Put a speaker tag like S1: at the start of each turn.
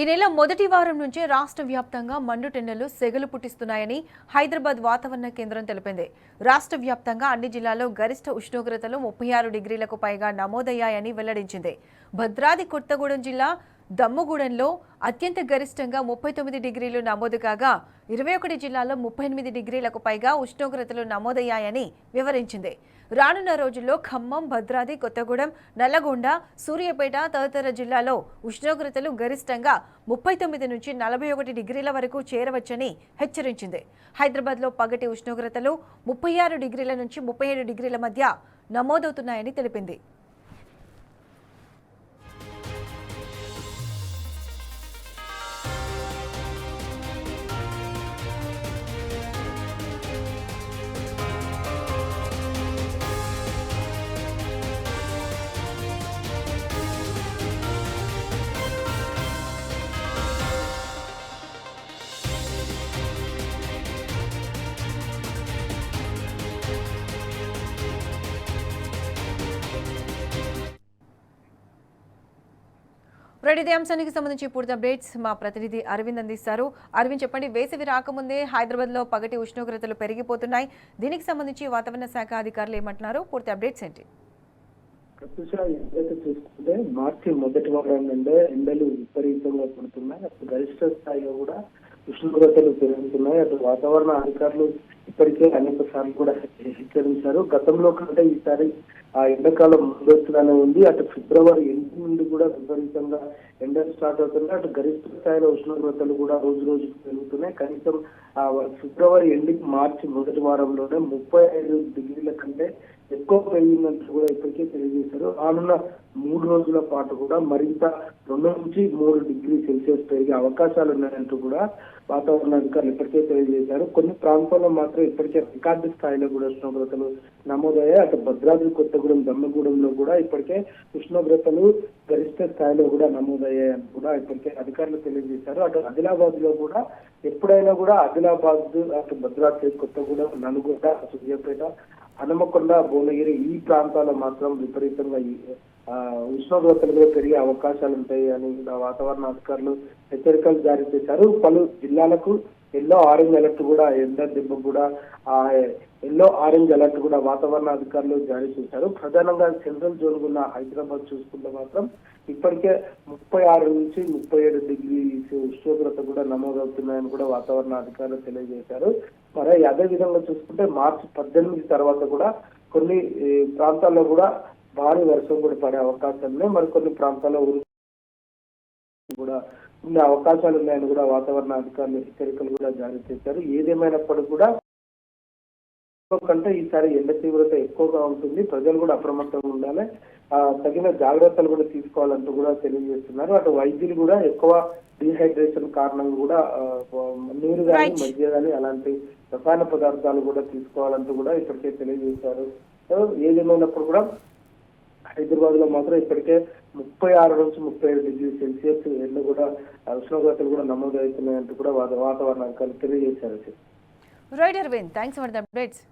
S1: ఈ నెల మొదటి వారం నుంచి రాష్ట్ర వ్యాప్తంగా మండుటెండలు సెగలు పుట్టిస్తున్నాయని హైదరాబాద్ వాతావరణ కేంద్రం తెలిపింది. రాష్ట్ర వ్యాప్తంగా అన్ని జిల్లాల్లో గరిష్ట ఉష్ణోగ్రతలు 36 డిగ్రీలకు పైగా నమోదయ్యాయని వెల్లడించింది. భద్రాద్రి కొత్తగూడెం జిల్లా దమ్ముగూడెంలో అత్యంత గరిష్టంగా 39 డిగ్రీలు నమోదు కాగా 21 జిల్లాల్లో 38 డిగ్రీలకు పైగా ఉష్ణోగ్రతలు నమోదయ్యాయని వివరించింది. రానున్న రోజుల్లో ఖమ్మం, భద్రాద్రి కొత్తగూడెం, నల్లగొండ, సూర్యాపేట తదితర జిల్లాలో ఉష్ణోగ్రతలు గరిష్టంగా 39 నుంచి 41 డిగ్రీల వరకు చేరవచ్చని హెచ్చరించింది. హైదరాబాద్లో పగటి ఉష్ణోగ్రతలు 36 డిగ్రీల నుంచి 37 డిగ్రీల మధ్య నమోదవుతున్నాయని తెలిపింది. ఇదే అంశానికి సంబంధించి పూర్తి అప్డేట్స్ మా ప్రతినిధి అరవింద్ అందిస్తారు. అరవింద్, చెప్పండి, వేసవి రాకముందే హైదరాబాద్లో పగటి ఉష్ణోగ్రతలు పెరిగిపోతున్నాయి. దీనికి సంబంధించి వాతావరణ శాఖ అధికారులు ఏమంటున్నారు? పూర్తి అప్డేట్స్ ఏంటి?
S2: ఏదైతే చూసుకుంటే మార్చి మొదటి వారం నుండే ఎండలు విపరీతంగా పడుతున్నాయి. అటు గరిష్ట స్థాయిలో కూడా ఉష్ణోగ్రతలు పెరుగుతున్నాయి. అటు వాతావరణ అధికారులు ఇప్పటికే అనేక సార్లు కూడా హెచ్చరించారు. గతంలో కంటే ఈసారి ఆ ఎండాకాలం ముందస్తుగానే ఉంది. అటు ఫిబ్రవరి 8 నుండి కూడా విపరీతంగా ఎండలు స్టార్ట్ అవుతున్నాయి. అటు గరిష్ట స్థాయిలో ఉష్ణోగ్రతలు కూడా రోజు రోజుకు పెరుగుతున్నాయి. కనీసం ఫిబ్రవరి ఎండింగ్ మార్చి మొదటి వారంలోనే 35 డిగ్రీల కంటే ఎక్కువ పెరిగిందంటూ కూడా ఇప్పటికే తెలియజేశారు. రానున్న 3 రోజుల పాటు కూడా మరింత 2 నుంచి 3 డిగ్రీ సెల్సియస్ పెరిగే అవకాశాలు ఉన్నాయంటూ కూడా వాతావరణ అధికారులు ఇప్పటికే తెలియజేశారు. కొన్ని ప్రాంతాల్లో మాత్రం ఇప్పటికే రికార్డు స్థాయిలో కూడా ఉష్ణోగ్రతలు నమోదయ్యాయి. అటు భద్రాద్రి కొత్తగూడెం, దమ్మగూడెంలో కూడా ఇప్పటికే ఉష్ణోగ్రతలు గరిష్ట స్థాయిలో కూడా నమోదయ్యాయని కూడా ఇప్పటికే అధికారులు తెలియజేశారు. అటు ఆదిలాబాద్ లో కూడా ఎప్పుడైనా కూడా ఆదిలాబాద్, అటు భద్రాద్రి కొత్తగూడెం, నల్గొండ, సూర్యాపేట, హనుమకొండ, భువనగిరి ఈ ప్రాంతాల్లో మాత్రం విపరీతంగా ఉష్ణోగ్రతలు కూడా పెరిగే అవకాశాలు ఉంటాయి అని వాతావరణ అధికారులు హెచ్చరికలు జారీ చేశారు. పలు జిల్లాలకు ఎల్లో ఆరెంజ్ అలర్ట్ కూడా, ఎండ దెబ్బ కూడా ఎల్లో ఆరెంజ్ అలర్ట్ కూడా వాతావరణ అధికారులు జారీ చేశారు. ప్రధానంగా సెంట్రల్ జోన్ ఉన్న హైదరాబాద్ చూసుకుంటే మాత్రం ఇప్పటికే 36 నుంచి 37 డిగ్రీ ఉష్ణోగ్రత కూడా నమోదవుతున్నాయని కూడా వాతావరణ అధికారులు తెలియజేశారు. మరి అదే విధంగా చూసుకుంటే మార్చి 18 తర్వాత కూడా కొన్ని ప్రాంతాల్లో కూడా భారీ వర్షం కూడా పడే అవకాశాలు ఉన్నాయి. మరికొన్ని ప్రాంతాల్లో కూడా ఉండే అవకాశాలు ఉన్నాయని కూడా వాతావరణ అధికారులు హెచ్చరికలు కూడా జారీ చేశారు. ఏదేమైనప్పటికీ కూడా కంటే ఈసారి ఎండ తీవ్రత ఎక్కువగా ఉంటుంది. ప్రజలు కూడా అప్రమత్తంగా ఉండాలి, తగిన జాగ్రత్తలు కూడా తీసుకోవాలంటూ కూడా తెలియజేస్తున్నారు. అటు వైద్యులు కూడా ఎక్కువ డీహైడ్రేషన్ కారణంగా కూడా నీరు కానీ, మధ్య కానీ అలాంటి రసాయన పదార్థాలు కూడా తీసుకోవాలంటూ కూడా ఇప్పటికే తెలియజేశారు. ఏదేమైనప్పుడు కూడా హైదరాబాద్ లో మాత్రం ఇప్పటికే 36 నుంచి 37 డిగ్రీ సెల్సియస్ ఎండ కూడా ఉష్ణోగ్రతలు కూడా నమోదవుతున్నాయంటూ కూడా వాతావరణ అధికారులు తెలియజేశారు.
S1: Right Arvind, thanks for the updates.